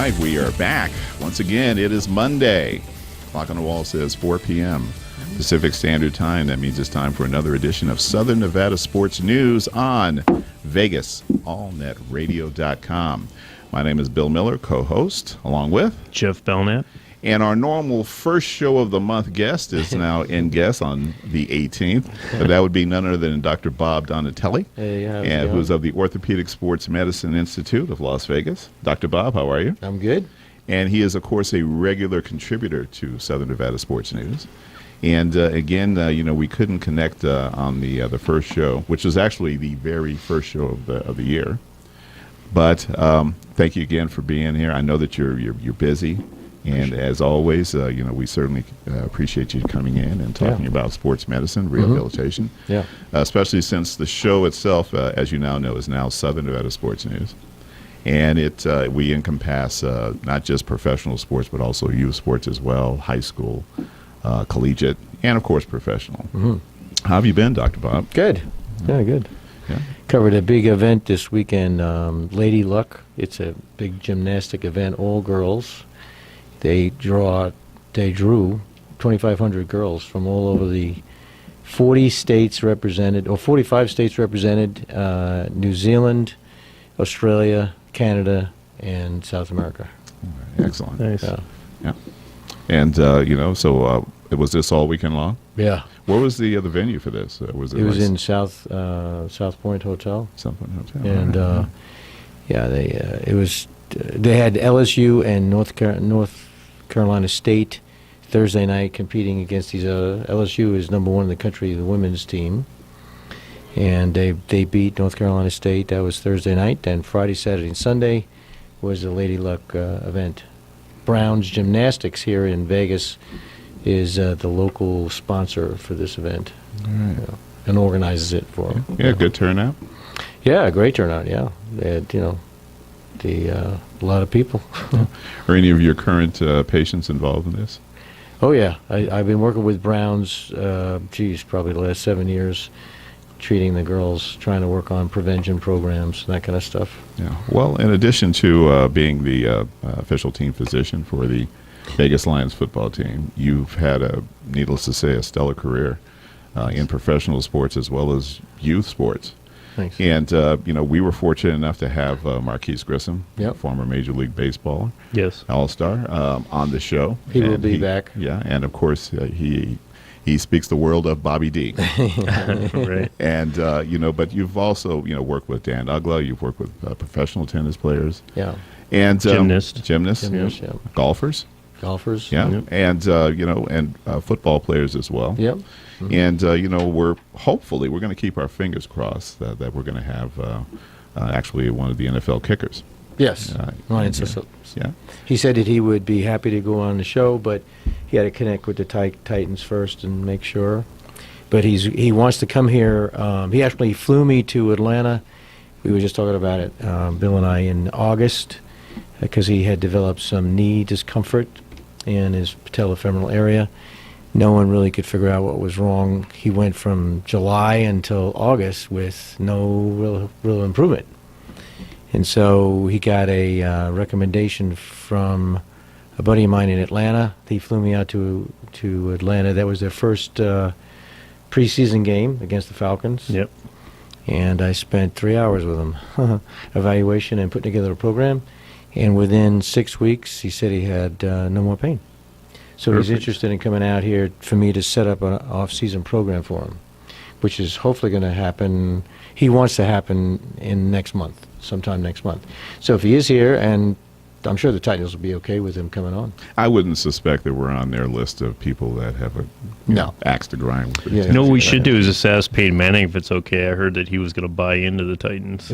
right, we are back. Once again, it is Monday. Clock on the wall says 4 p.m. Pacific Standard Time. That means it's time for another edition of Southern Nevada Sports News on VegasAllNetRadio.com. My name is Bill Miller, co-host, along with Jeff Belknap. And our normal first show of the month guest is now in guest on the 18th. That would be none other than Dr. Bob Donatelli, who's of the Orthopedic Sports Medicine Institute of Las Vegas. Dr. Bob, how are you? I'm good. And he is, of course, a regular contributor to Southern Nevada Sports News. And again, we couldn't connect on the first show, which was actually the very first show of the year. But thank you again for being here. I know that you're busy. And as always, we certainly appreciate you coming in and talking about sports medicine, rehabilitation. Yeah. Especially since the show itself, as you now know, is now Southern Nevada Sports News. And we encompass not just professional sports, but also youth sports as well, high school, collegiate, and, of course, professional. Mm-hmm. How have you been, Dr. Bob? Good. Yeah, good. Yeah. Covered a big event this weekend, Lady Luck. It's a big gymnastic event, all girls. They drew 2,500 girls from all over the 40 states represented, or 45 states represented, New Zealand, Australia, Canada, and South America. Excellent. Nice. Yeah. And, was this all weekend long? Yeah. Where was the venue for this? It was in South Point Hotel. South Point Hotel. And, they had LSU and North Carolina State Thursday night competing against these. LSU is number one in the country, the women's team, and they beat North Carolina State. That was Thursday night. And Friday, Saturday, and Sunday was the Lady Luck event. Brown's Gymnastics here in Vegas is the local sponsor for this event, and organizes it for them. Yeah, good turnout. Yeah, great turnout. Yeah, they had, a lot of people. Are any of your current patients involved in this? Oh, yeah. I've been working with Browns, probably the last 7 years, treating the girls, trying to work on prevention programs, that kind of stuff. Yeah. Well, in addition to being the official team physician for the Vegas Lions football team, you've had, needless to say, a stellar career in professional sports as well as youth sports. Thanks. And, we were fortunate enough to have Marquise Grissom, former Major League Baseball All-Star, on the show. He will be back. Yeah, and, of course, he speaks the world of Bobby D. Right. And, but you've also, worked with Dan Ugla. You've worked with professional tennis players. Yeah. And Gymnasts. Yeah. Golfers. Yeah. And, and football players as well. Yep. Mm-hmm. And, we're going to keep our fingers crossed that we're going to have actually one of the NFL kickers. Yes. Ryan Sisson. Yeah. He said that he would be happy to go on the show, but he had to connect with the Titans first and make sure. But he wants to come here. He actually flew me to Atlanta. We were just talking about it, Bill and I, in August, because he had developed some knee discomfort in his patellofemoral area. No one really could figure out what was wrong. He went from July until August with no real improvement. And so he got a recommendation from a buddy of mine in Atlanta. He flew me out to Atlanta. That was their first preseason game against the Falcons. Yep. And I spent 3 hours with him, evaluation and putting together a program. And within 6 weeks, he said he had no more pain. So Perfect. He's interested in coming out here for me to set up an off-season program for him, which is hopefully going to happen. He wants to happen sometime next month. So if he is here, and I'm sure the Titans will be okay with him coming on. I wouldn't suspect that we're on their list of people that have a axe to grind with. Yeah. You know what we should do is just ask Peyton Manning if it's okay. I heard that he was going to buy into the Titans.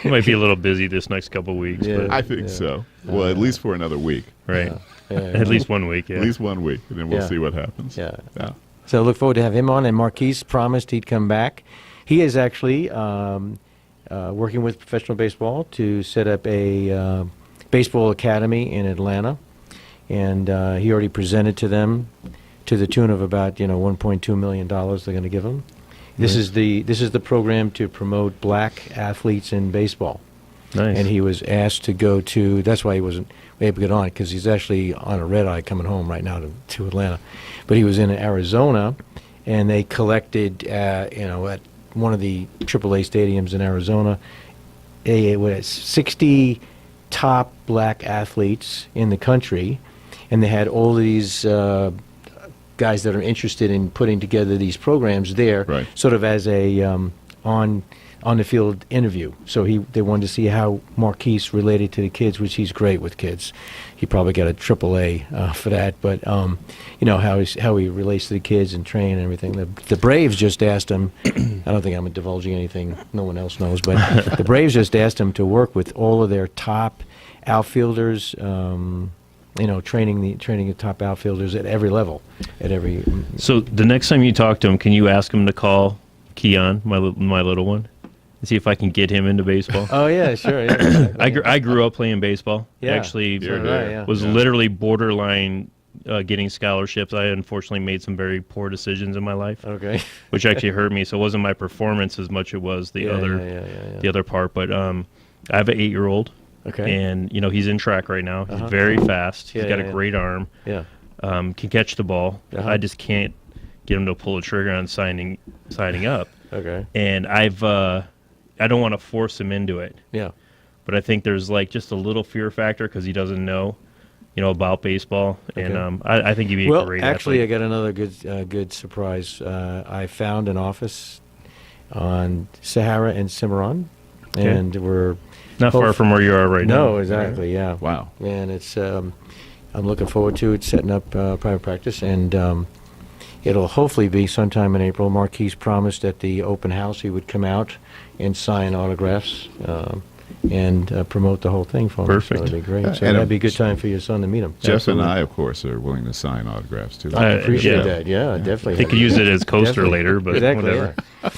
He might be a little busy this next couple of weeks. Yeah. But, I think so. Well, at least for another week. right. Yeah. At least 1 week, yeah. At least 1 week, and then we'll Yeah. see what happens. Yeah. Yeah. So I look forward to have him on, and Marquise promised he'd come back. He is actually working with professional baseball to set up a baseball academy in Atlanta, and he already presented to them to the tune of about $1.2 million they're going to give him. This is the program to promote black athletes in baseball. Nice. And he was asked to go to. That's why he wasn't able to get on, because he's actually on a red eye coming home right now to Atlanta. But he was in Arizona, and they collected, at one of the AAA stadiums in Arizona, 60 top black athletes in the country, and they had all these guys that are interested in putting together these programs there, Right. sort of as a on the field interview. So they wanted to see how Marquise related to the kids, which he's great with kids. He probably got a AAA for that, but how he relates to the kids and train and everything. The Braves just asked him. I don't think I'm divulging anything no one else knows, but the Braves just asked him to work with all of their top outfielders. Training the top outfielders at every level, So the next time you talk to him, can you ask him to call Keon, my little one, and see if I can get him into baseball? Oh yeah, sure. Yeah, I grew up playing baseball. Yeah. Actually, Sure did. right, yeah. was literally borderline getting scholarships. I unfortunately made some very poor decisions in my life, Okay. which actually hurt me. So it wasn't my performance as much as it was the other the other part. But I have an 8-year-old. Okay. And he's in track right now. He's Uh-huh. very fast. He's Yeah, got yeah, a yeah. great arm. Yeah. Can catch the ball. Uh-huh. I just can't get him to pull the trigger on signing up. Okay. And I don't want to force him into it. Yeah. But I think there's like just a little fear factor because he doesn't know, about baseball. And Okay. I think he'd be a great actually, I athlete. got another good surprise. I found an office on Sahara and Cimarron, Okay. and we're Not far Hope- from where you are right now. no, exactly, yeah. Wow. And it's I'm looking forward to it, setting up private practice, and it'll hopefully be sometime in April. Marquise promised at the open house he would come out and sign autographs and promote the whole thing for me. Perfect. So that'd be great. Yeah, So and that'd be a good time for your son to meet him. Jeff Absolutely. and I, of course, are willing to sign autographs too. I appreciate yeah. that. Yeah, definitely. They could use it as coaster Definitely. later, but Exactly, whatever. yeah.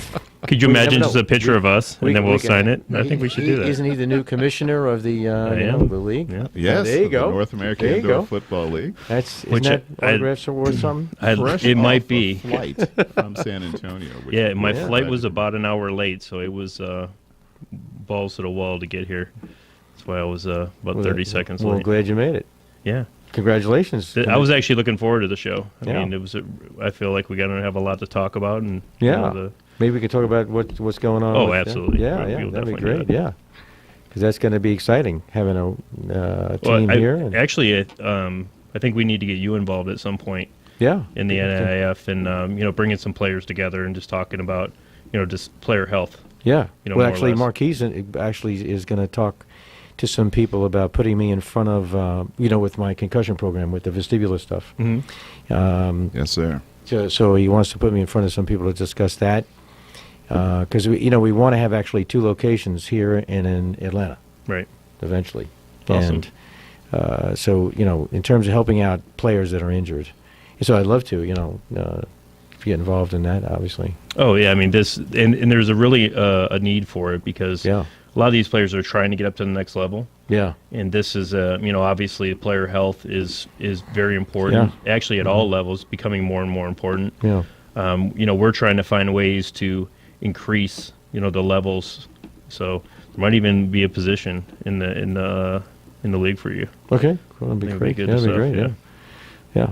Could you We never imagine just know. a picture of us, and then we'll sign it? I think we should do that. Isn't he the new commissioner of the am. the league? Yeah. Yes, there you the go. North American There you Indoor go. Football League. Isn't Which that I- autographs are worth something? Fresh It might off be. a flight from San Antonio. which Yeah, we're my glad flight to was do. about an hour late, so it was balls to the wall to get here. That's why I was about Well, 30 seconds Well, late. glad you made it. Yeah. Congratulations. I was actually looking forward to the show. I Yeah. mean, I feel like we're going to have a lot to talk about. And Yeah. Maybe we could talk about what's going on. Oh, with- absolutely. Yeah, We'll yeah, that'd be definitely do great. that. Yeah, because that's going to be exciting having a team here. And, Actually, I think we need to get you involved at some point yeah, in the NIF and, bringing some players together and just talking about, just player health. yeah. more Well, or actually, less. Marquise actually is going to talk to some people about putting me in front of, with my concussion program with the vestibular stuff. Mm-hmm. Yes, sir. So he wants to put me in front of some people to discuss that. Because we want to have actually 2 locations here and in Atlanta Right. eventually. Awesome. And so in terms of helping out players that are injured, so I'd love to get involved in that. Obviously, Oh, yeah. I mean, and there's a really a need for it because Yeah. a lot of these players are trying to get up to the next level. yeah, And this is, obviously player health is very important. Yeah. Actually, at all levels, becoming more and more important. yeah, We're trying to find ways to increase, the levels. So there might even be a position in the league for you. okay, cool. That'd be That'd be great. good That'd be stuff, great. yeah. Yeah,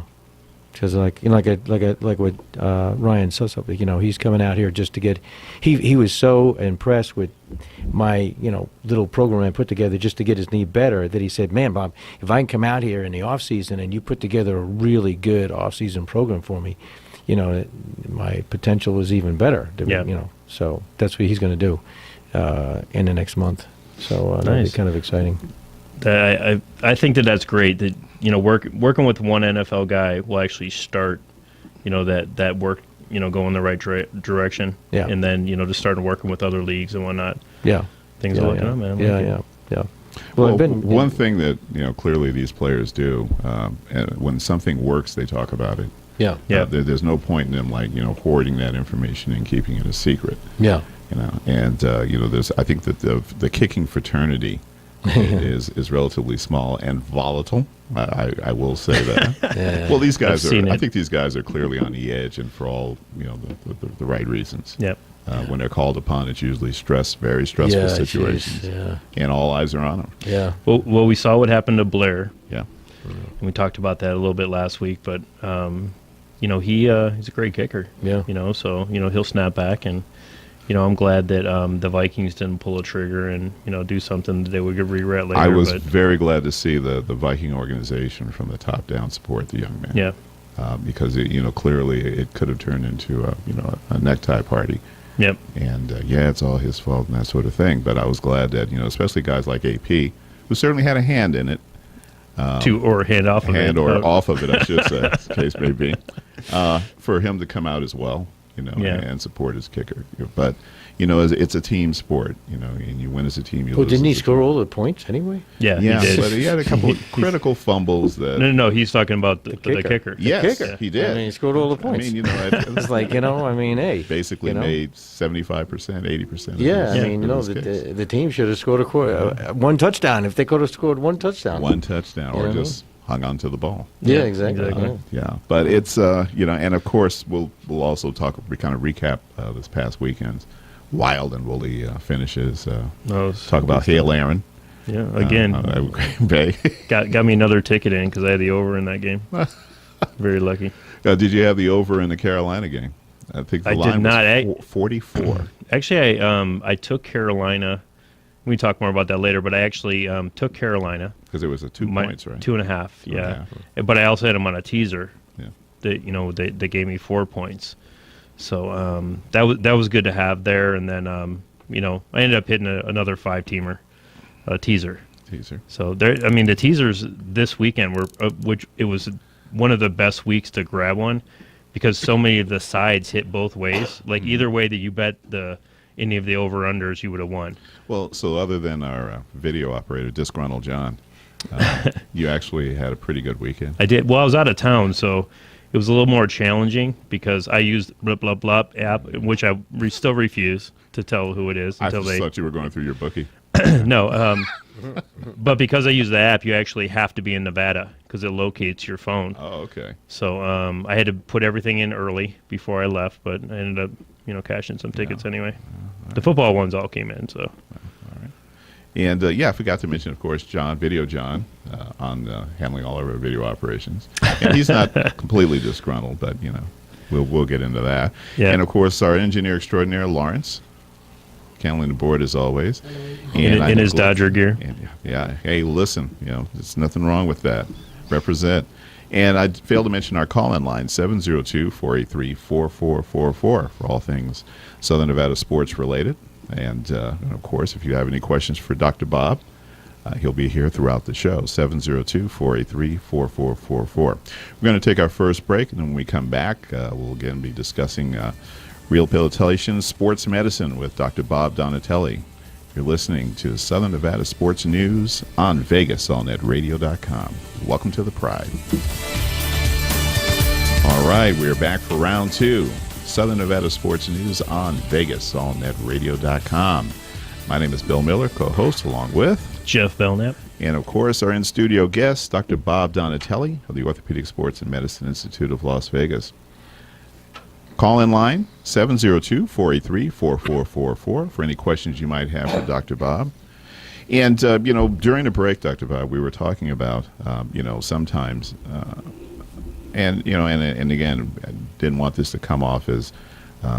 because like what Ryan Sussop, he's coming out here just to get. He was so impressed with my little program I put together just to get his knee better that he said, "Man, Bob, if I can come out here in the off season and you put together a really good off season program for me, my potential is even better." Yeah. So that's what he's going to do in the next month. So that'll be Nice. kind of exciting. I think that's great that working with one NFL guy will actually start that work go in the right direction. Yeah. And then just starting working with other leagues and whatnot. Yeah. Things yeah, are looking yeah. up, man. I'm Yeah, liking yeah, it. yeah. Well, I've been one thing that clearly these players do, and when something works, they talk about it. Yeah. Yeah. There's no point in them hoarding that information and keeping it a secret. Yeah. And there's I think that the kicking fraternity is relatively small and volatile. I will say that. Yeah. Well, these guys I've seen I it. think these guys are clearly on the edge, and for all the right reasons. Yep. When they're called upon, it's usually very stressful Yeah, situations, jeez, yeah. and all eyes are on them. Yeah. Well, we saw what happened to Blair. Yeah, And we talked about that a little bit last week, but he's a great kicker. Yeah. So he'll snap back, and I'm glad that the Vikings didn't pull a trigger and do something that they would regret later. I was but, very glad to see the Viking organization from the top down support the young man. yeah, Because clearly it could have turned into a necktie party. yep, And it's all his fault and that sort of thing. But I was glad that especially guys like AP, who certainly had a hand in it, or hand off of hand it, or off of it, I should say, as the case may be, for him to come out as well, Yeah. and support his kicker. But it's a team sport, and you win as a team. You Well, lose didn't he as a score team. all the points anyway? Yeah, Yeah, he did. but he had a couple of critical fumbles that. No, he's talking about the kicker. kicker. Yes, Kicker. he did. I mean, he scored all the I points. mean, It's like, hey. basically you know? made 75%, 80%. Yeah, of I mean, his the, kicks. the team should have scored one touchdown if they could have scored one touchdown. One touchdown, You know or what I mean? just hung on to the ball. Yeah, Yeah, exactly. exactly. Yeah. Yeah, but it's and of course we'll also kind of recap this past weekend's wild and woolly finishes. Talk about Hale Aaron. Yeah, again, Green Bay. got me another ticket in because I had the over in that game. Very lucky. Did you have the over in the Carolina game? I think the I did line not. was 44. Actually, I took Carolina. We can talk more about that later, but I actually took Carolina. Because it was a 2 points, right? 2.5, and a yeah. half. But I also had them on a teaser. Yeah. That they gave me 4 points. So that was good to have there. And then I ended up hitting another 5-teamer teaser. Teaser. So the teasers this weekend were, which it was one of the best weeks to grab one, because so many of the sides hit both ways. Like either way that you bet any of the over-unders, you would have won. Well, so other than our video operator, Disgruntled John, you actually had a pretty good weekend. I did. Well, I was out of town, so it was a little more challenging because I used Blip Blop Blop app, which I still refuse to tell who it is I until just they. thought you were going through your bookie. No, but because I use the app, you actually have to be in Nevada because it locates your phone. Oh, okay. So I had to put everything in early before I left, but I ended up, cashing some tickets anyway. The football ones all came in, so. And I forgot to mention, of course, Video John, on handling all of our video operations. And he's not completely disgruntled, but we'll get into that. Yeah. And of course, our engineer extraordinaire, Lawrence, handling the board as always. In his Dodger gear. And, yeah. Hey, listen, there's nothing wrong with that. Represent. And I failed to mention our call-in line, 702-483-4444 for all things Southern Nevada sports related. And of course, if you have any questions for Dr. Bob, he'll be here throughout the show, 702-483-4444. We're going to take our first break, and then when we come back, we'll again be discussing rehabilitation sports medicine with Dr. Bob Donatelli. You're listening to Southern Nevada Sports News on VegasAllNetRadio.com. Welcome to the Pride. All right, we're back for round 2. Southern Nevada Sports News on VegasAllNetRadio.com. My name is Bill Miller, co-host, along with Jeff Belknap. and, of course, our in-studio guest, Dr. Bob Donatelli of the Orthopedic Sports and Medicine Institute of Las Vegas. Call-in line, 702-483-4444 for any questions you might have for Dr. Bob. And, during the break, Dr. Bob, we were talking about, sometimes, and again, I didn't want this to come off as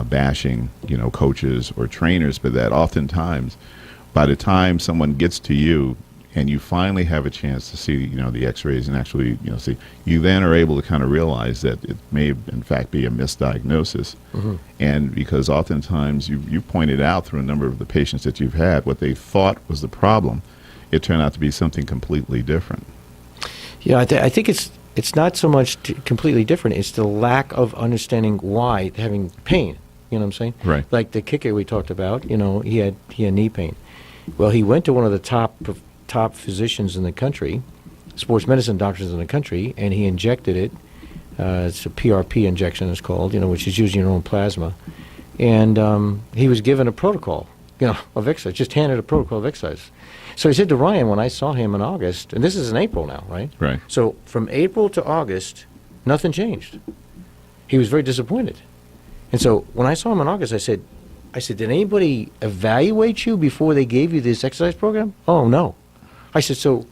bashing, coaches or trainers, but that oftentimes, by the time someone gets to you and you finally have a chance to see, the x-rays and actually, see, you then are able to kind of realize that it may, in fact, be a misdiagnosis. Mm-hmm. And because oftentimes you pointed out through a number of the patients that you've had, what they thought was the problem, it turned out to be something completely different. Yeah, I think it's not so much completely different. It's the lack of understanding why having pain. You know what I'm saying? Right. Like the kicker we talked about. he had knee pain. Well, he went to one of the top physicians in the country, sports medicine doctors in the country, and he injected it. It's a PRP injection, it's called. Which is using your own plasma, and he was given a protocol, of exercise. Just handed a protocol of exercise. So he said to Ryan when I saw him in August, and this is in April now, right? Right. So from April to August, nothing changed. He was very disappointed. And so when I saw him in August, I said, I said, did anybody evaluate you before they gave you this exercise program? Oh, no. I said, so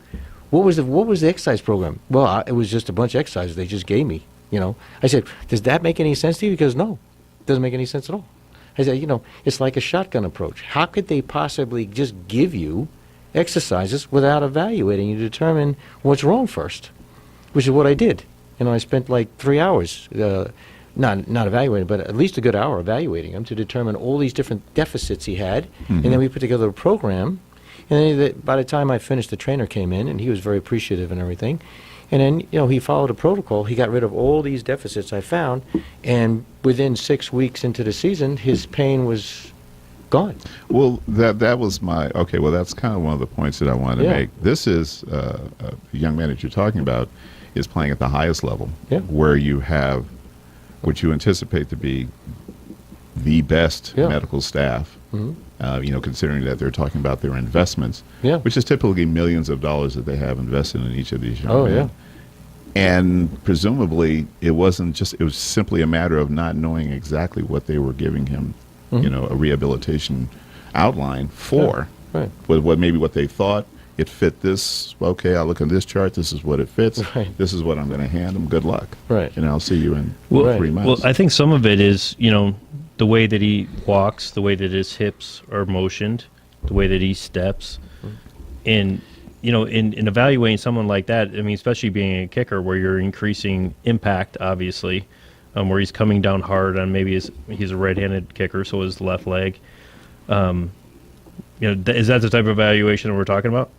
what was the exercise program? Well, it was just a bunch of exercises they just gave me, you know. I said, does that make any sense to you? Because no, it doesn't make any sense at all. I said, you know, it's like a shotgun approach. How could they possibly just give you exercises without evaluating you to determine what's wrong first? Which is what I did. You know, I spent like 3 hours, not evaluating, but at least a good hour evaluating him to determine all these different deficits he had. And then we put together a program. And then by the time I finished, the trainer came in, and he was very appreciative and everything. And then, you know, he followed a protocol. He got rid of all these deficits I found, and within 6 weeks into the season, his pain was gone. Well, that was my okay. Well, that's kind of one of the points that I wanted to Yeah. make. This is a young man that you're talking about is playing at the highest level, Yeah. where you have what you anticipate to be the best Yeah. medical staff. Mhm. You know, considering that they're talking about their investments, Yeah. which is typically millions of dollars that they have invested in each of these young Oh, men. yeah. And presumably, it was simply a matter of not knowing exactly what they were giving him, you know, a rehabilitation outline for. Right. What maybe what they thought it fit this. Okay, I look at this chart. This is what it fits. Right. This is what I'm going to hand them. Good luck. Right. And I'll see you in Well, 3 months. Well, I think some of it is, you know, the way that he walks, the way that his hips are motioned, the way that he steps. And, you know, in evaluating someone like that, I mean, especially being a kicker where you're increasing impact, obviously, where he's coming down hard on maybe he's a right-handed kicker, so his left leg. You know, is that the type of evaluation that we're talking about?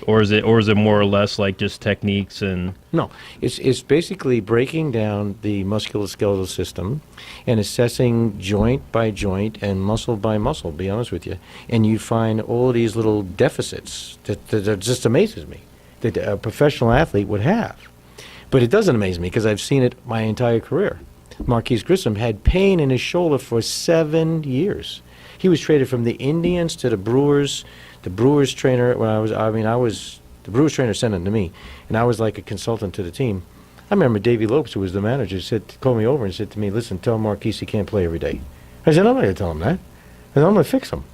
Or is it more or less like just techniques and No, it's basically breaking down the musculoskeletal system and assessing joint by joint and muscle by muscle, to be honest with you. And you find all these little deficits that just amazes me that a professional athlete would have. But it doesn't amaze me because I've seen it my entire career. Marquise Grissom had pain in his shoulder for 7 years. He was traded from the Indians to the Brewers. The Brewers trainer, I was the Brewers trainer sent him to me, and I was like a consultant to the team. I remember Davey Lopes, who was the manager, called me over and said to me, "Listen, tell Marquise he can't play every day." I said, "I'm not going to tell him that. I said, I'm going to fix him."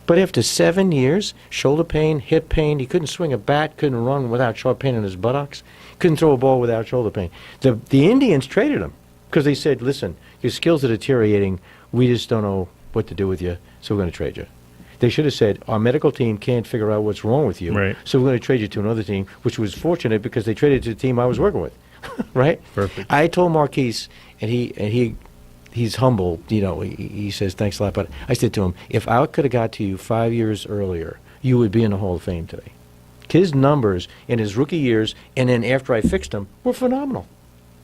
But after 7 years, shoulder pain, hip pain, he couldn't swing a bat, couldn't run without sharp pain in his buttocks, couldn't throw a ball without shoulder pain. The Indians traded him because they said, "Listen, your skills are deteriorating. We just don't know what to do with you, so we're going to trade you." They should have said, our medical team can't figure out what's wrong with you, Right. so we're going to trade you to another team, which was fortunate because they traded to the team I was working with, right? Perfect. I told Marquise, and he's humble, you know, he says, "Thanks a lot," but I said to him, if I could have got to you 5 years earlier, you would be in the Hall of Fame today. His numbers in his rookie years, and then after I fixed him, were phenomenal.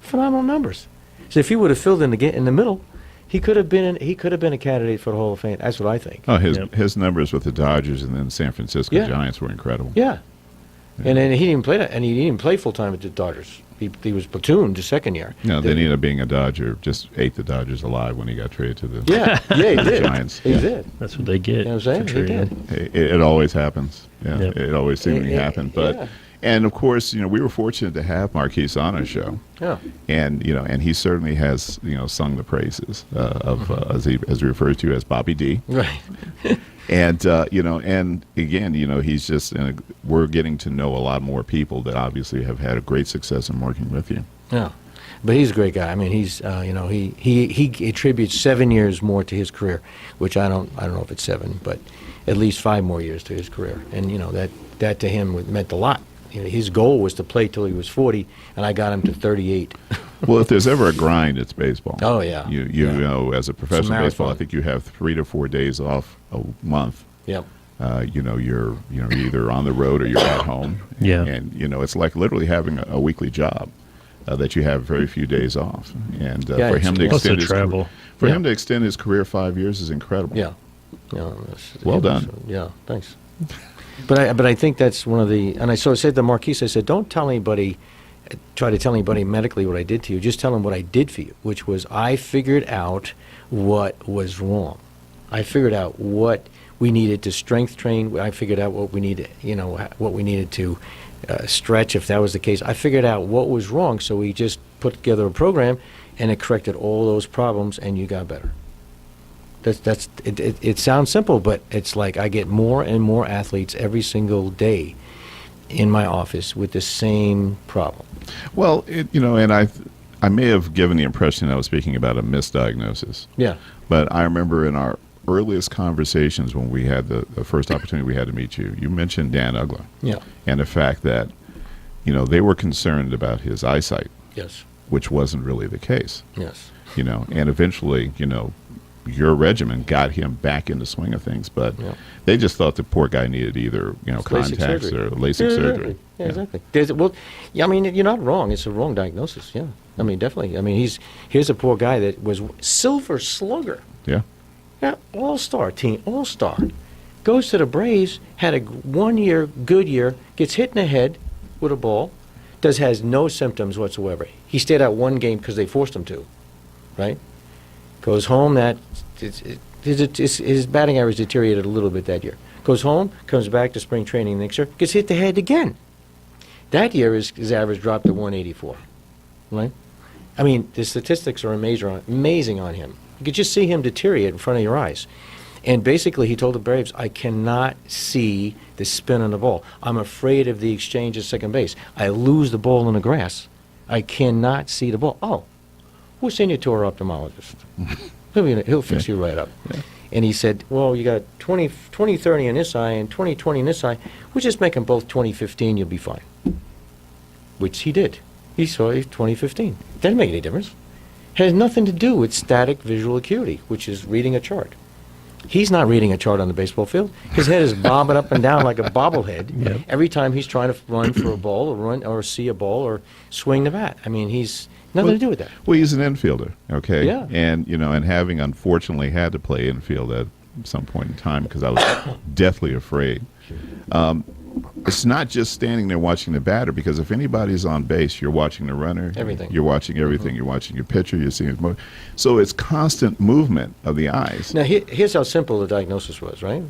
Phenomenal numbers. So if he would have filled in the middle, he could have been a candidate for the Hall of Fame. That's what I think. Oh, his Yep. his numbers with the Dodgers and then San Francisco Yeah. Giants were incredible. Yeah. And then he didn't play that, and he didn't play full time at the Dodgers. He was platooned the second year. No, then he ended up being a Dodger. Just ate the Dodgers alive when he got traded to the. Yeah, he did. Giants, He yeah. did. that's what they get. You know what I'm saying? for He trading did. him. It always happens. Yeah, Yep. it always seemingly Yeah, happened. But yeah. and of course, you know, we were fortunate to have Marquise on our show, Yeah. and you know, and he certainly has sung the praises of as he refers to as Bobby D. Right. And and again, he's just we're getting to know a lot more people that obviously have had a great success in working with you. Yeah. But he's a great guy. I mean, he's he attributes 7 years more to his career, which I don't know if it's 7, but at least 5 more years to his career. And that to him meant a lot. His goal was to play till he was 40, and I got him to 38. Well, if there's ever a grind, it's baseball. Oh, yeah. You Yeah. know, as a professional baseball, I marathon. think you have 3 to 4 days off a month. Yep. You're either on the road or you're at home. Yeah. And it's like literally having a weekly job that you have very few days off. And Yeah, for him to Plus the extend his travel. for Yeah. him to extend his career 5 years is incredible. Yeah. Well done. Yeah, thanks. But I think that's one of the, and I said to Marquise, I said, don't tell anybody, try to tell anybody medically what I did to you. Just tell them what I did for you, which was I figured out what was wrong. I figured out what we needed to strength train. I figured out what we needed, what we needed to stretch if that was the case. I figured out what was wrong, so we just put together a program, and it corrected all those problems, and you got better. It sounds simple, but it's like I get more and more athletes every single day in my office with the same problem. Well, and I may have given the impression I was speaking about a misdiagnosis. Yeah. But I remember in our earliest conversations when we had the first opportunity we had to meet you, you mentioned Dan Ugla. Yeah. And the fact that, they were concerned about his eyesight, Yes. which wasn't really the case. Yes. And eventually, your regimen got him back in the swing of things, but Yeah. they just thought the poor guy needed either, LASIK contacts surgery. or LASIK Yeah, surgery. exactly. Yeah, exactly. Well, yeah, I mean, you're not wrong. It's a wrong diagnosis. Yeah. I mean, definitely. I mean, here's a poor guy that was Silver Slugger. Yeah. Yeah, all-star team, all-star. Goes to the Braves, had a 1 year, good year, gets hit in the head with a ball, has no symptoms whatsoever. He stayed out one game because they forced him to, right? Goes home, his batting average deteriorated a little bit that year. Goes home, comes back to spring training next year, gets hit in the head again. That year, his average dropped to 184, right? I mean, the statistics are amazing on him. You could just see him deteriorate in front of your eyes. And basically, he told the Braves, I cannot see the spin on the ball. I'm afraid of the exchange at second base. I lose the ball in the grass. I cannot see the ball. Oh, we'll send you to our ophthalmologist. He'll fix you right up. Yeah. And he said, well, you got 20/30 in this eye and 20/20 in this eye. We'll just make them both 20/15. You'll be fine. Which he did. He saw 20/15. Doesn't make any difference. Has nothing to do with static visual acuity, which is reading a chart. He's not reading a chart on the baseball field. His head is bobbing up and down like a bobblehead Yep. every time he's trying to run for a ball or see a ball or swing the bat. I mean, he's nothing to do with that. Well, he's an infielder, okay? Yeah. And, and having unfortunately had to play infield at some point in time because I was deathly afraid. It's not just standing there watching the batter, because if anybody's on base, you're watching the runner. Everything. You're watching everything. You're watching your pitcher. You're seeing his motion. So it's constant movement of the eyes. Now, here's how simple the diagnosis was, right?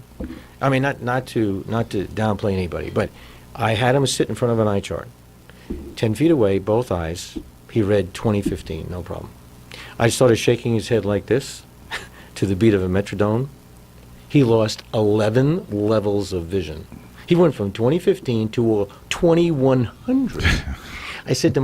I mean, not to downplay anybody, but I had him sit in front of an eye chart. 10 feet away, both eyes, he read 20/15, no problem. I started shaking his head like this to the beat of a metronome. He lost 11 levels of vision. He went from 20/15 to a 2100. I said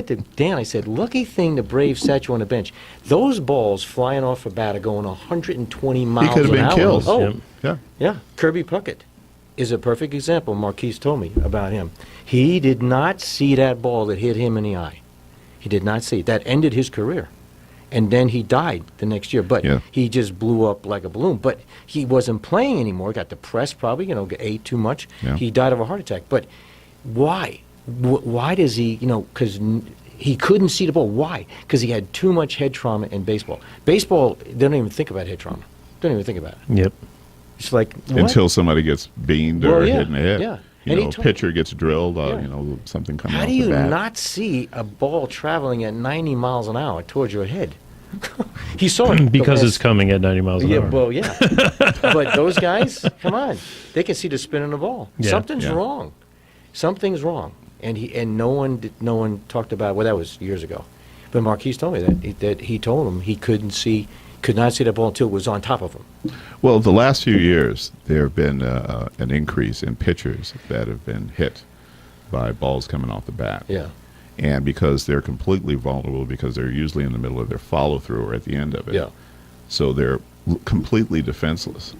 to Dan, lucky thing the Braves sat you on the bench. Those balls flying off a bat are going 120 miles He could have an been hour. killed. Oh, Yep. Yeah. yeah. Kirby Puckett is a perfect example. Marquise told me about him. He did not see that ball that hit him in the eye. He did not see it. That ended his career. And then he died the next year. But Yeah. he just blew up like a balloon. But he wasn't playing anymore. Got depressed probably, ate too much. Yeah. He died of a heart attack. But why? Why does he, because he couldn't see the ball. Why? Because he had too much head trauma in baseball. Baseball, they don't even think about head trauma. Don't even think about it. Yep. It's like, what? Until somebody gets beamed or Well, yeah, hit in the head. yeah. And he told- Pitcher gets drilled, Yeah. something coming How off do the you bat. not see a ball traveling at 90 miles an hour towards your head? He saw it. Because the it's last- coming at 90 miles an Yeah, hour. well, yeah. But those guys, come on, they can see the spin in the ball. Yeah. Something's Yeah. wrong. Something's wrong. And no one talked about. Well, that was years ago. But Marquise told me that he told him he could not see that ball until it was on top of him. Well, the last few years, there have been an increase in pitchers that have been hit by balls coming off the bat. Yeah. And because they're completely vulnerable, because they're usually in the middle of their follow-through or at the end of it. Yeah. So they're completely defenseless.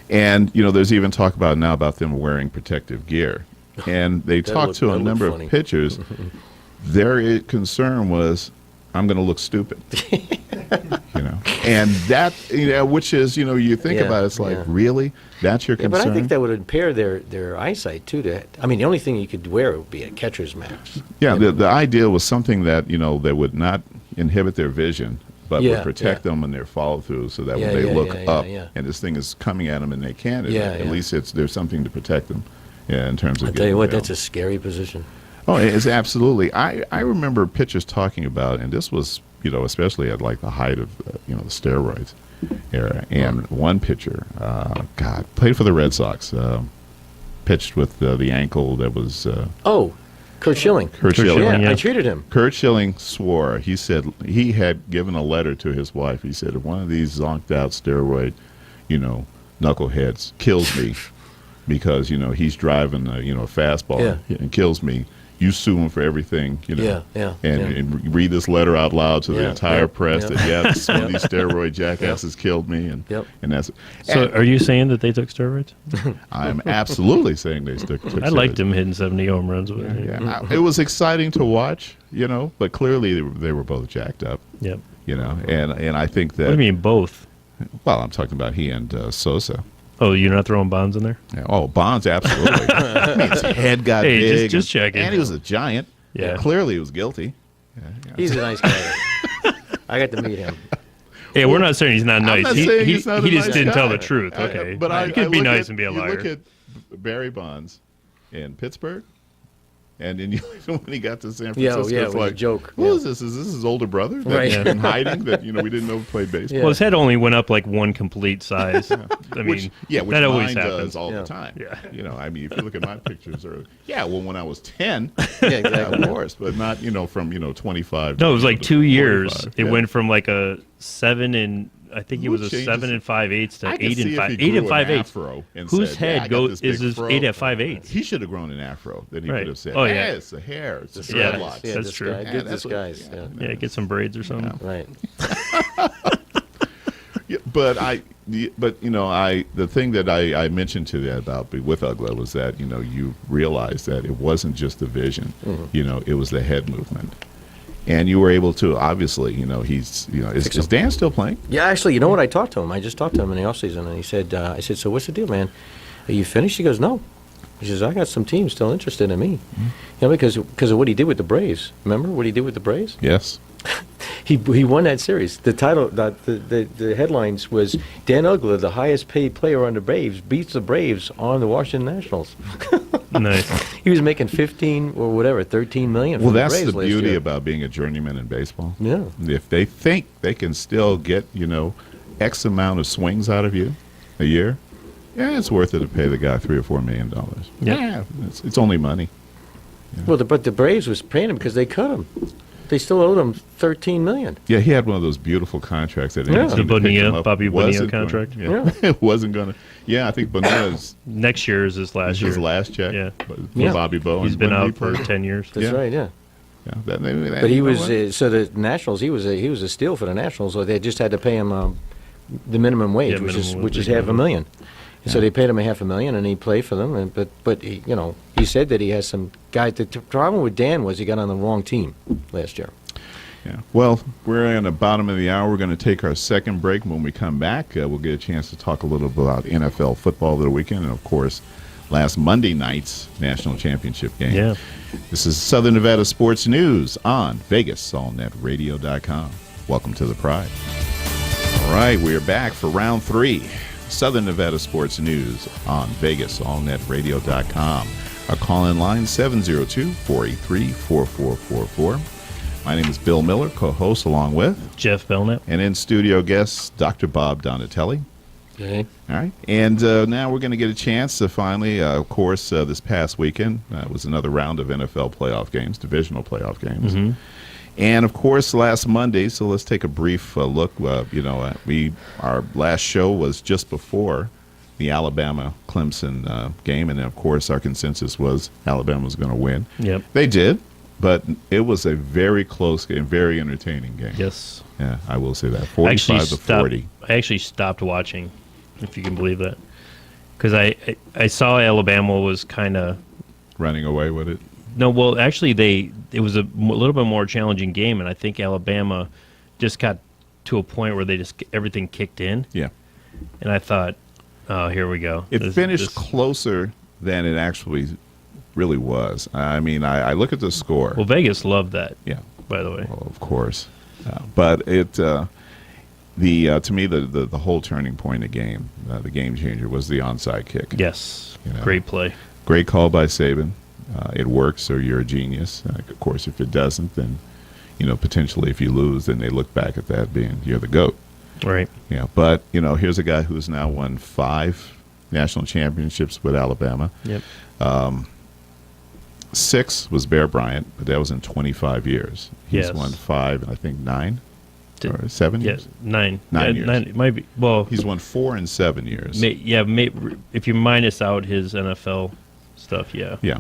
And, there's even talk about now about them wearing protective gear. And they talked to a that number looked of funny. pitchers. Their concern was, I'm going to look stupid. And that, which is, you think Yeah, about it, it's like, yeah. really? That's your Yeah, concern? but I think that would impair their eyesight too. The only thing you could wear would be a catcher's mask. Yeah, the idea was something that, that would not inhibit their vision, but Yeah, would protect yeah. them in their follow-through so that Yeah, when they yeah, look yeah, yeah, up yeah. and this thing is coming at them and they can't, Yeah, at yeah. least there's something to protect them in terms of I tell you what, getting that's a scary position. Oh, it's absolutely. I remember pitchers talking about, and this was, especially at like the height of, the steroids era. And one pitcher, played for the Red Sox, pitched with the ankle that was, Oh, Kurt Schilling. Kurt Kurt Schilling. Schilling, Yeah, yeah. I treated him. Kurt Schilling swore. He said he had given a letter to his wife. He said, if one of these zonked out steroid, knuckleheads kills me because, he's driving a fastball and kills me, you sue him for everything, and read this letter out loud to the entire press that, yes, one of these steroid jackasses killed me. And that's So, are you saying that they took steroids? I'm absolutely saying they took I liked steroids. them hitting 70 home runs with it. Yeah, it was exciting to watch, but clearly they were both jacked up, Yep. and I think that. What do you mean both? Well, I'm talking about he and Sosa. Oh, you're not throwing Bonds in there? Yeah, oh, Bonds, absolutely. I mean, his head got Hey, big. just checking. And he was a giant. Yeah. Clearly, he was guilty. He's a nice guy. I got to meet him. Hey, we're not saying he's not I'm nice. not he saying he, he's not he a just nice didn't tell guy. the truth. Okay. But you can be look nice at- and be a you liar. look at Barry Bonds in Pittsburgh, and then when he got to San Yeah, Francisco, it it's was a like, joke. Who Yeah. is this? Is this his older brother that's Right. in hiding that we didn't know played baseball? Yeah. Well, his head only went up like one complete size. I mean, Which that always mine happens. does all Yeah. the time. Yeah. I mean, if you look at my pictures, when I was 10, Yeah, exactly. of course, but not, from, 25. No, it was like 2 years. 45. It Yeah. went from like a 7 and I think it was a Who 7 changes- and 5/8 to I could 8 see and if 5 he 8 grew and an 5/8. afro and Whose said, head "Yeah, I got goes this is big this fro." 8 at 5/8? He should have grown an afro. Then he Right. could have said, Oh, yeah. it's the hair, it's the Yeah. dreadlocks. Yeah, That's this true. Guy. Yeah, Good that's what- disguise. yeah. Yeah, get some braids or something. Right. Yeah, the thing that I mentioned to that about with Ugla was that you realized that it wasn't just the vision, it was the head movement, and you were able to obviously is Dan still playing? Yeah, actually, you know what? I talked to him. I just talked to him in the offseason, and he said, I said, so what's the deal, man? Are you finished? He goes, no. He says, I got some teams still interested in me. Because of what he did with the Braves. Remember what he did with the Braves? Yes. He won that series. The title, the headlines was Dan Ugla, the highest paid player on the Braves, beats the Braves on the Washington Nationals. Nice. He was making 15 or whatever, 13 million. Well, for the that's Braves the last beauty year. about being a journeyman in baseball. Yeah. If they think they can still get X amount of swings out of you a year, yeah, it's worth it to pay the guy $3 or $4 million. Yep. Yeah, it's only money. Well, but the Braves was paying him because they cut him. They still owed him 13 million. Yeah, he had one of those beautiful contracts that Yeah. any team The that picked Bonilla, him up Bobby Bonilla wasn't contract? Going, it wasn't going to. Yeah, I think Bonilla's Next year is his last year. his last check. Yeah. For Yeah. Bobby Bo. He's and been when did he out for play? 10 years. That's Yeah. right, yeah. Yeah, But he you know was what? so the Nationals. He was a steal for the Nationals. So they just had to pay him the minimum wage, Yeah, minimum which is wage. $500,000. So Yeah. they paid him $500,000, and he played for them. But he, he said that he has some guys. The problem with Dan was he got on the wrong team last year. Yeah. Well, we're in the bottom of the hour. We're going to take our second break. When we come back, we'll get a chance to talk a little bit about NFL football of the weekend, and of course, last Monday night's national championship game. Yeah. This is Southern Nevada Sports News on VegasAllNetRadio.com. Welcome to the Pride. All right, we are back for round 3. Southern Nevada Sports News on VegasAllNetRadio.com. Our call-in line 702-483-4444. My name is Bill Miller, co-host along with, Jeff Belknap. and in studio guest Dr. Bob Donatelli. Okay. All right, and now we're going to get a chance to finally, of course, this past weekend was another round of NFL playoff games, divisional playoff games, and of course last Monday. So let's take a brief look. Our last show was just before the Alabama-Clemson game, and of course our consensus was Alabama was going to win. Yep. They did, but it was a very close game, very entertaining game. Yes. Yeah, I will say that. I actually 45 to 40. I actually stopped watching, if you can believe that, because I saw Alabama was kind of Running away with it. no. Well, actually, it was a little bit more challenging game, and I think Alabama just got to a point where they just everything kicked in, Yeah. and I thought, oh, here we go. It This- finished this- closer than it actually really was. I mean, I look at the score. Well, Vegas loved that, Yeah, by the way. well, of course. But it, to me, the whole turning point of the game, the game changer, was the onside kick. Yes, You know. great play. Great call by Saban. It works, so you're a genius. Of course, if it doesn't, then, potentially if you lose, then they look back at that being you're the GOAT. Right. Yeah, but, here's a guy who's now won 5 national championships with Alabama. Yep. 6 was Bear Bryant, but that was in 25 years. He's Yes. won 5, and I think 9 Did- or 7 Yeah, years. 9. 9 Yeah, years. 9 it might be. Well, He's won 4 in 7 years. if you minus out his NFL stuff, yeah. Yeah,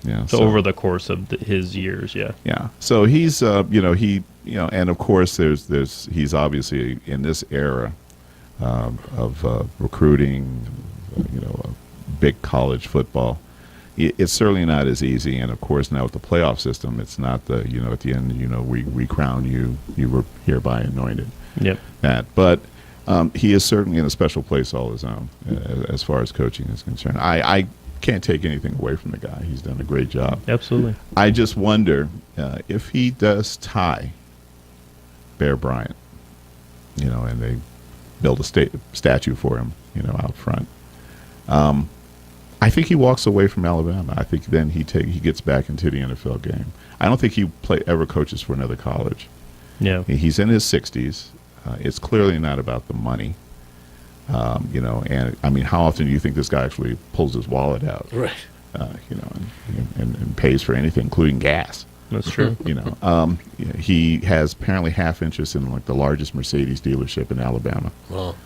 yeah. So over the course of his years, yeah. Yeah. So he's and of course he's obviously in this era of recruiting, big college football. It's certainly not as easy, and of course now with the playoff system, it's not the at the end we crown you were hereby anointed. Yep. But he is certainly in a special place all his own as far as coaching is concerned. I can't take anything away from the guy. He's done a great job. Absolutely. I just wonder if he does tie Bear Bryant, and they build a statue for him, out front. I think he walks away from Alabama. I think then he gets back into the NFL game. I don't think he ever coaches for another college. Yeah. He's in his 60s. It's clearly not about the money. And I mean, how often do you think this guy actually pulls his wallet out? Right. And pays for anything, including gas. That's true. He has apparently half interest in like the largest Mercedes dealership in Alabama. Well,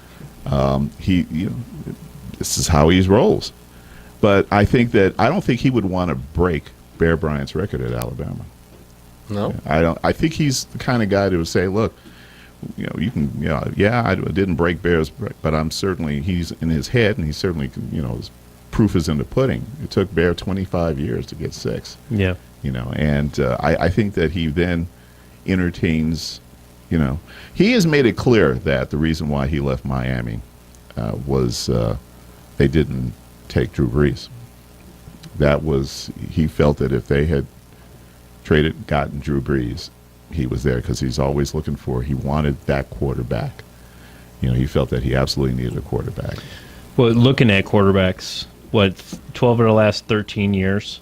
This is how he rolls. But I don't think he would want to break Bear Bryant's record at Alabama. no. I think he's the kind of guy that would say, look, you can, I didn't break Bear's, but I'm certainly, he's in his head, and he certainly, his proof is in the pudding. It took Bear 25 years to get 6. Yeah. And I think that he then entertains, he has made it clear that the reason why he left Miami was they didn't take Drew Brees. He felt that if they had gotten Drew Brees, he was there because he wanted that quarterback. He felt that he absolutely needed a quarterback. Well, looking at quarterbacks, 12 of the last 13 years,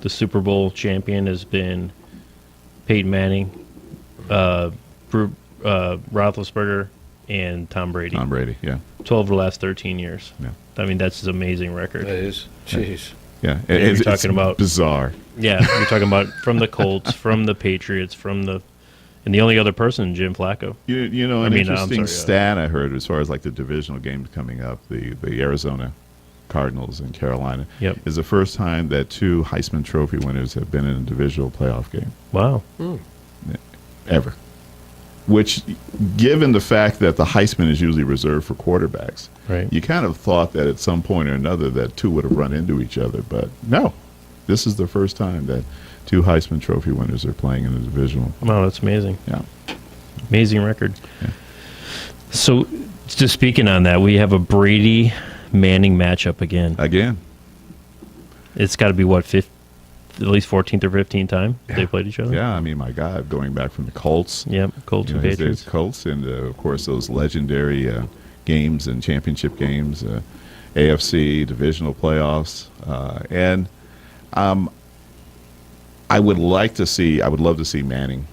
the Super Bowl champion has been Peyton Manning, Roethlisberger, and Tom Brady. Tom Brady, yeah. 12 of the last 13 years. Yeah. I mean, that's an amazing record. That is. Jeez. Yeah, you're it's talking about- bizarre. Yeah, you're talking about from the Colts, from the Patriots, and the only other person, Jim Flacco. An interesting I'm sorry, stat I heard as far as like the divisional games coming up, the Arizona Cardinals and Carolina Yep. is the first time that 2 Heisman Trophy winners have been in a divisional playoff game Wow. ever. Which, given the fact that the Heisman is usually reserved for quarterbacks, Right. you kind of thought that at some point or another that 2 would have run into each other, but no. This is the first time that 2 Heisman Trophy winners are playing in a divisional. Wow, that's amazing. Yeah. Amazing record. Yeah. So, just speaking on that, we have a Brady Manning matchup again. Again. It's got to be at least 14th or 15th time they played each other. Yeah, I mean, my God, going back from the Colts. Yep. Colts and His Patriots. Colts, and of course those legendary games and championship games, AFC divisional playoffs, and I would love to see Manning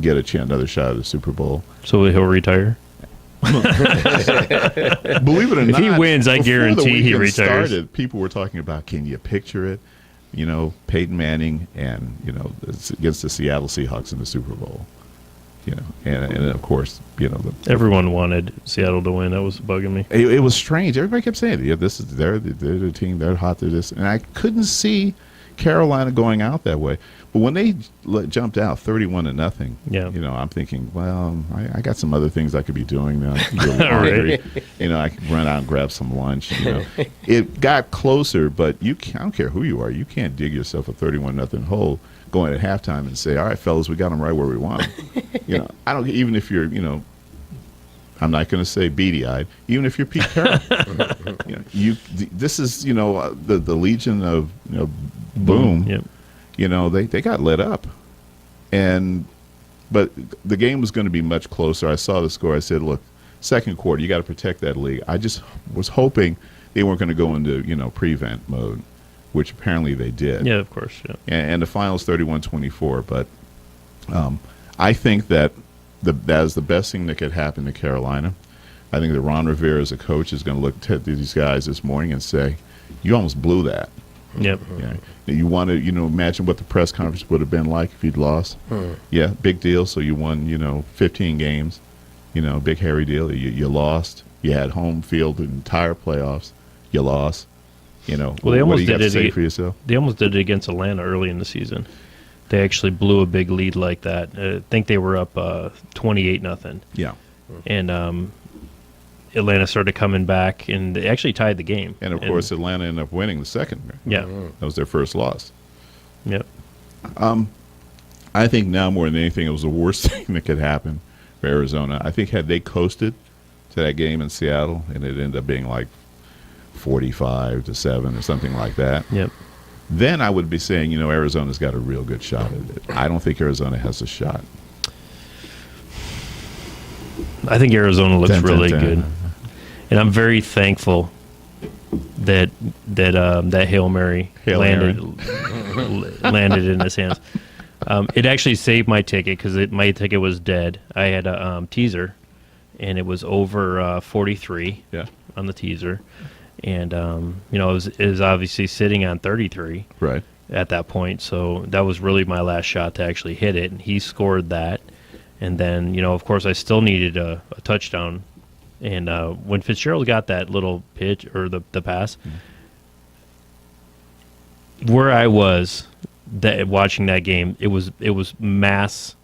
get another shot at the Super Bowl. So he'll retire. Believe it or If not, he wins, I before the guarantee he weekend retires. started, people were talking about, can you picture it? Peyton Manning and against the Seattle Seahawks in the Super Bowl. And of course, Everyone wanted Seattle to win. That was bugging me. It was strange. Everybody kept saying, "Yeah, they're the team. They're hot. They're this," and I couldn't see Carolina going out that way. But when they jumped out 31-0, Yeah. I'm thinking, well, I got some other things I could be doing now. I can go laundry. I could run out and grab some lunch. It got closer, but I don't care who you are. You can't dig yourself a 31-0 hole going at halftime and say, "All right, fellas, we got them right where we want them." I don't even if you're I'm not going to say beady-eyed. Even if you're Pete Carroll, this is the Legion of Boom. Yep. They got lit up, but the game was going to be much closer. I saw the score. I said, "Look, second quarter, you got to protect that lead." I just was hoping they weren't going to go into prevent mode, which apparently they did. Yeah, of course. Yeah. And the finals 31-24. But I think that that is the best thing that could happen to Carolina. I think that Ron Rivera as a coach is going to look at these guys this morning and say, "You almost blew that." Yep. Yeah. You want to, imagine what the press conference would have been like if you'd lost. Yeah, big deal. So you won, 15 games. Big hairy deal. You lost. You had home field the entire playoffs. You lost. Well, they what do almost you got did to it. say for yourself? They almost did it against Atlanta early in the season. They actually blew a big lead like that. I think they were up 28-0, Yeah. and Atlanta started coming back, and they actually tied the game. And of course, Atlanta ended up winning the second. Yeah. That was their first loss. Yep. I think now more than anything, it was the worst thing that could happen for Arizona. I think had they coasted to that game in Seattle, and it ended up being like 45-7 or something like that, Yep. then I would be saying, Arizona's got a real good shot at it. I don't think Arizona has a shot. I think Arizona looks Dun, dun, really dun. good, and I'm very thankful that Hail Mary Hail landed in his hands. It actually saved my ticket because my ticket was dead. I had a teaser, and it was over 43 Yeah. on the teaser, and it was obviously sitting on 33 Right. at that point. So that was really my last shot to actually hit it, and he scored that. And then, of course, I still needed a touchdown. And when Fitzgerald got that little pitch or the pass, where I was watching that game, it was mass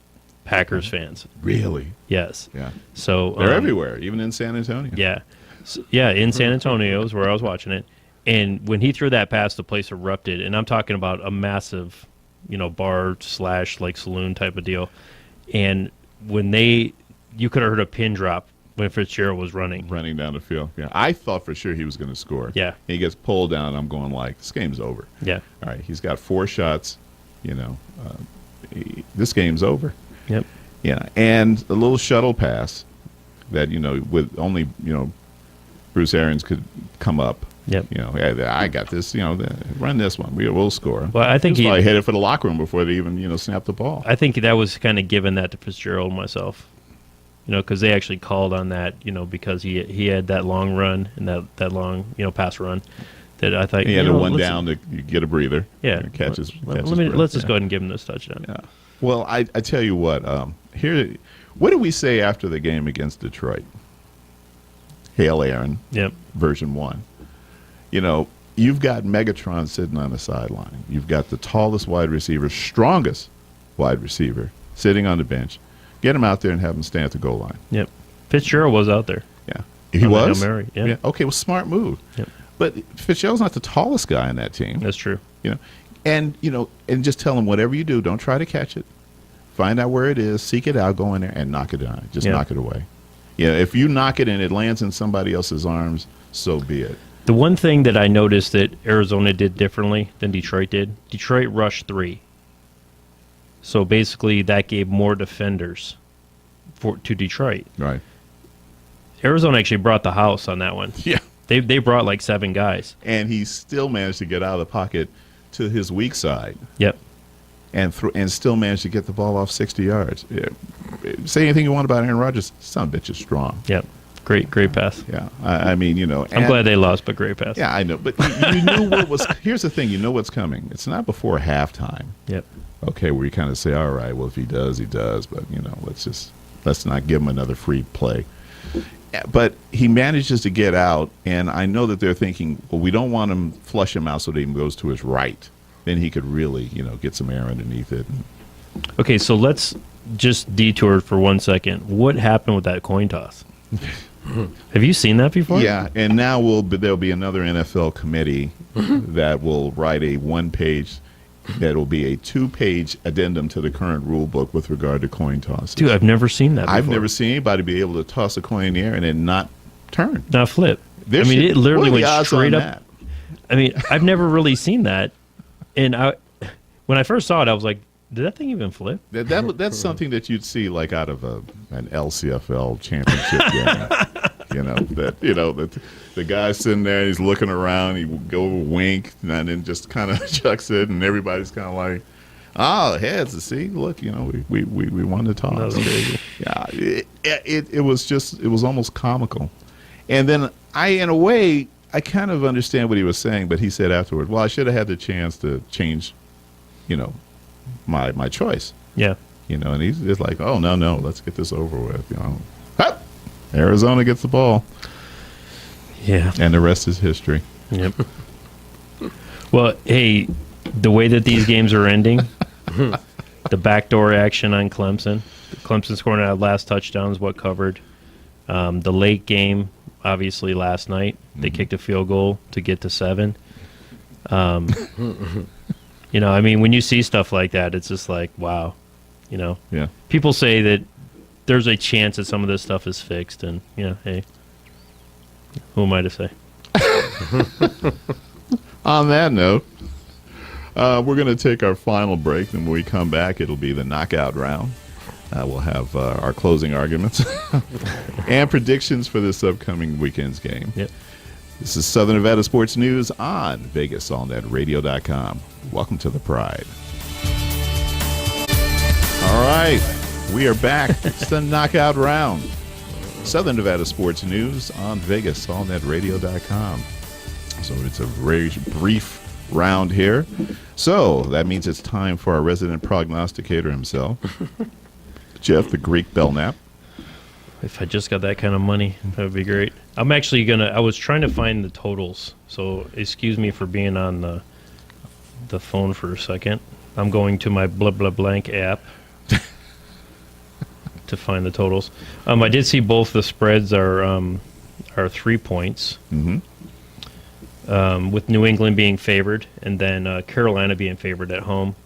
Packers fans. Really? Yes. Yeah. So They're everywhere, even in San Antonio. Yeah. In San Antonio is where I was watching it. And when he threw that pass, the place erupted. And I'm talking about a massive, bar / like saloon type of deal. And when you could have heard a pin drop when Fitzgerald was running. Running down the field. Yeah. I thought for sure he was going to score. Yeah. And he gets pulled down, and I'm going like, this game's over. Yeah. All right. He's got 4 shots. This game's over. Yep. Yeah. And a little shuttle pass that, with only, Bruce Arians could come up. Yep. Hey, I got this. Run this one. We'll score. Well, I think he he probably headed for the locker room before they even, snapped the ball. I think that was kind of giving that to Fitzgerald myself. Because they actually called on that, because he had that long run and that long, pass run that I thought He had a one down to get a breather. Yeah. Catch his breath. Let's just go ahead and give him this touchdown. Yeah. Well, I tell you what. What did we say after the game against Detroit? Hail Aaron. Yep. Version 1. You've got Megatron sitting on the sideline. You've got the tallest wide receiver, strongest wide receiver, sitting on the bench. Get him out there and have him stand at the goal line. Yep. Fitzgerald was out there. Yeah. He On the was? Hail Mary, yeah. Okay, well, smart move. Yep. But Fitzgerald's not the tallest guy on that team. That's true. And just tell him whatever you do, don't try to catch it. Find out where it is, seek it out, go in there and knock it down. Just knock it away. If you knock it and it lands in somebody else's arms, so be it. The one thing that I noticed that Arizona did differently than Detroit did, Detroit rushed 3. So basically that gave more defenders to Detroit. Right. Arizona actually brought the house on that one. Yeah. They brought like 7 guys. And he still managed to get out of the pocket to his weak side. Yep. And still managed to get the ball off 60 yards. Yeah. Say anything you want about Aaron Rodgers, son of a bitch is strong. Yep. Great pass. Yeah. I mean, I'm glad they lost, but great pass. Yeah, I know. But you knew what was – here's the thing. You know what's coming. It's not before halftime. Yep. Okay, where you kind of say, all right, well, if he does, he does. But, let's not give him another free play. But he manages to get out, and I know that they're thinking, well, we don't want him flush him out so that he goes to his right. Then he could really, get some air underneath it. Okay, so let's just detour for 1 second. What happened with that coin toss? Have you seen that before? Yeah, and now there'll be another NFL committee that will write a 1-page, that will be a 2-page addendum to the current rule book with regard to coin tosses. Dude, I've never seen that before. I've never seen anybody be able to toss a coin in the air and then not turn. Not flip. There it literally what are the went odds straight on up. that? I mean, I've never really seen that. And when I first saw it, I was like, did that thing even flip? That's something that you'd see like out of an LCFL championship game. That the guy's sitting there, he's looking around, he would go wink, and then just kind of chucks it, and everybody's kind of like, "Oh, heads! See, look, we won the toss." That was crazy. Yeah, it was almost comical, and then in a way, I kind of understand what he was saying, but he said afterward, well, I should have had the chance to change, my choice. Yeah. And he's just like, oh, no, let's get this over with. Ha! Arizona gets the ball, Yeah. and the rest is history. Yep. Well, hey, the way that these games are ending, the backdoor action on Clemson, Clemson scoring that last touchdown is what covered. The late game, obviously last night, they kicked a field goal to get to 7. I mean, when you see stuff like that, it's just like, wow. Yeah. People say that there's a chance that some of this stuff is fixed, and hey, who am I to say? On that note, we're going to take our final break, and when we come back, it'll be the knockout round. We'll have our closing arguments and predictions for this upcoming weekend's game. Yep. This is Southern Nevada Sports News on VegasAllNetRadio.com. Welcome to the Pride. All right, we are back. It's the knockout round. Southern Nevada Sports News on VegasAllNetRadio.com. So it's a very brief round here. So that means it's time for our resident prognosticator himself, Jeff the Greek Belknap. If I just got that kind of money, that would be great. I'm actually I was trying to find the totals, so excuse me for being on the phone for a second. I'm going to my blah blah blank app to find the totals. I did see both the spreads are 3 points, with New England being favored and then Carolina being favored at home.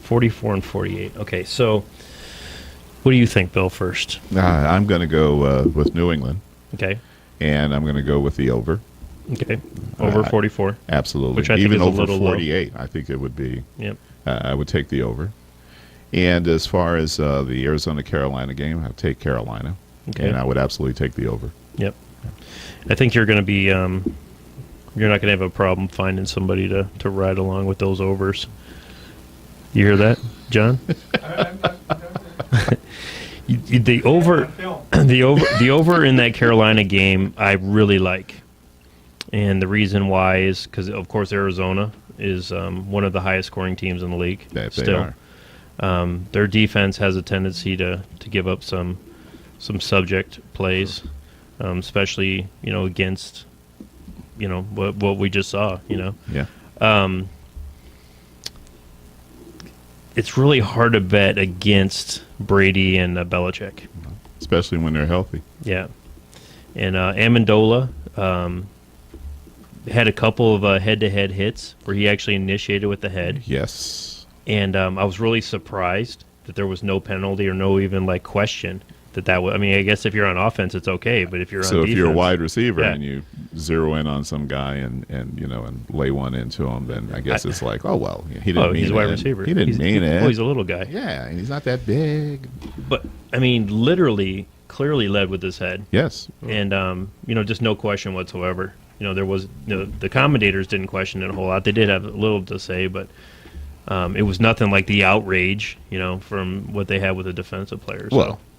44 and 48. Okay, so what do you think, Bill, first? I'm going to go with New England, Okay. and I'm going to go with the over. Okay. Over 44. Absolutely. Which I think Even is a over little low. 48, I think it would be. Yep. I would take the over. And as far as the Arizona-Carolina game, I'd take Carolina. Okay. And I would absolutely take the over. Yep. I think you're going to be you're not going to have a problem finding somebody to ride along with those overs. You hear that, John? The over in that Carolina game I really like. And the reason why is because, of course, Arizona is one of the highest scoring teams in the league. They still. are. Their defense has a tendency to give up some subject plays, especially against what we just saw. Yeah. It's really hard to bet against Brady and Belichick. Especially when they're healthy. Yeah, and Amendola had a couple of head-to-head hits where he actually initiated with the head. Yes. And I was really surprised that there was no penalty or no even question that was. I mean, I guess if you're on offense, it's okay, but if you're on defense, if you're a wide receiver yeah. and you zero in on some guy and lay one into him, then I guess it's like, oh well, he didn't mean he's a wide it. receiver. He didn't mean it. Well, he's a little guy. Yeah, and he's not that big. But I mean, literally, clearly led with his head. Yes. And just no question whatsoever. There was the commentators didn't question it a whole lot. They did have a little to say, but it was nothing like the outrage, from what they had with the defensive players.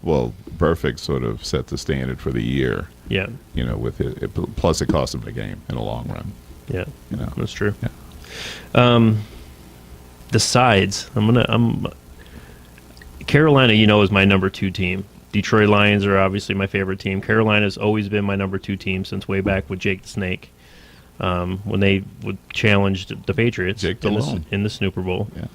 Well, Burfict sort of set the standard for the year. Yeah. With it, plus it cost him the game in the long run. Yeah. That's true. Yeah. The sides. Carolina, is my number 2 team. Detroit Lions are obviously my favorite team. Carolina's always been my number 2 team since way back with Jake the Snake, when they challenged the Patriots in the Super Bowl. Yeah.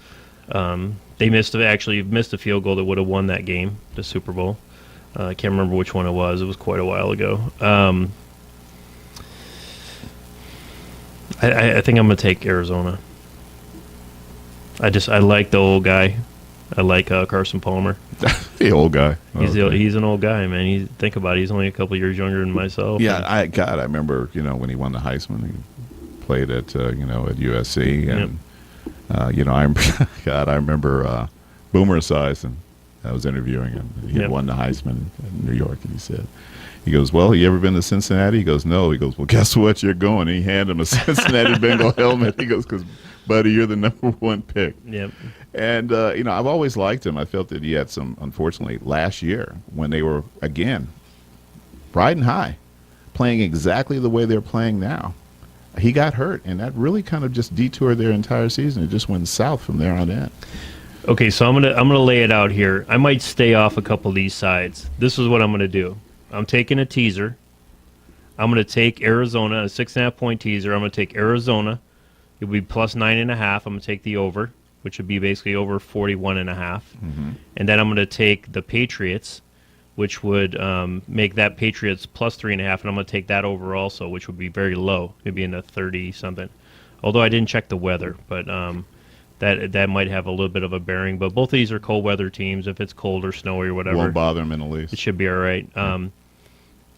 They missed a field goal that would have won that game, the Super Bowl. I can't remember which one it was. It was quite a while ago. I think I'm going to take Arizona. I like the old guy. I like Carson Palmer. The old guy. He's an old guy, man. Think about it. He's only a couple years younger than myself. Yeah, I remember, when he won the Heisman, he played at USC, and I remember Boomer Esiason. I was interviewing him. He had won the Heisman in New York, and he goes, well, you ever been to Cincinnati? He goes, no. He goes, well, guess what? You're going. And he handed him a Cincinnati Bengal helmet. He goes, because, buddy, you're the number 1 pick. Yep. And, I've always liked him. I felt that he had some, unfortunately, last year when they were, again, riding high. playing exactly the way they're playing now. He got hurt, and that really kind of just detoured their entire season. It just went south from there on in. Okay, so I'm gonna lay it out here. I might stay off a couple of these sides. This is what I'm gonna do. I'm taking a teaser. I'm gonna take Arizona, a 6.5 point teaser. I'm gonna take Arizona. It would be plus 9.5. I'm gonna take the over, which would be basically over 41.5. And then I'm gonna take the Patriots, which would make that Patriots plus 3.5, and I'm gonna take that over also, which would be very low, maybe in the 30 something. Although I didn't check the weather, but that might have a little bit of a bearing. But both of these are cold weather teams. If it's cold or snowy or whatever, Won't bother him in the it least. should be all right.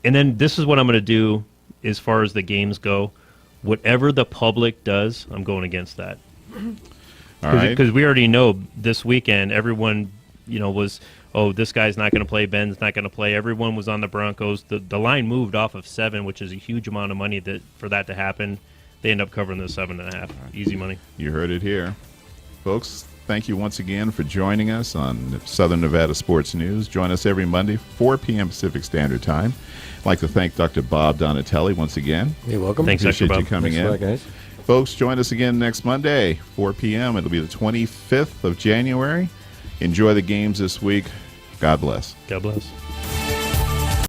And then this is what I'm going to do as far as the games go. Whatever the public does, I'm going against that. All right. Because we already know this weekend, everyone, was, oh, this guy's not going to play, Ben's not going to play. Everyone was on the Broncos. The line moved off of 7, which is a huge amount of money for that to happen. They end up covering the 7.5. Easy money. You heard it here. Folks, thank you once again for joining us on Southern Nevada Sports News. Join us every Monday, 4 p.m. Pacific Standard Time. I'd like to thank Dr. Bob Donatelli once again. You're welcome. Thanks, Dr. Appreciate you Bob. coming Thanks a in. lot, guys. Folks, join us again next Monday, 4 p.m. It'll be the 25th of January. Enjoy the games this week. God bless. God bless.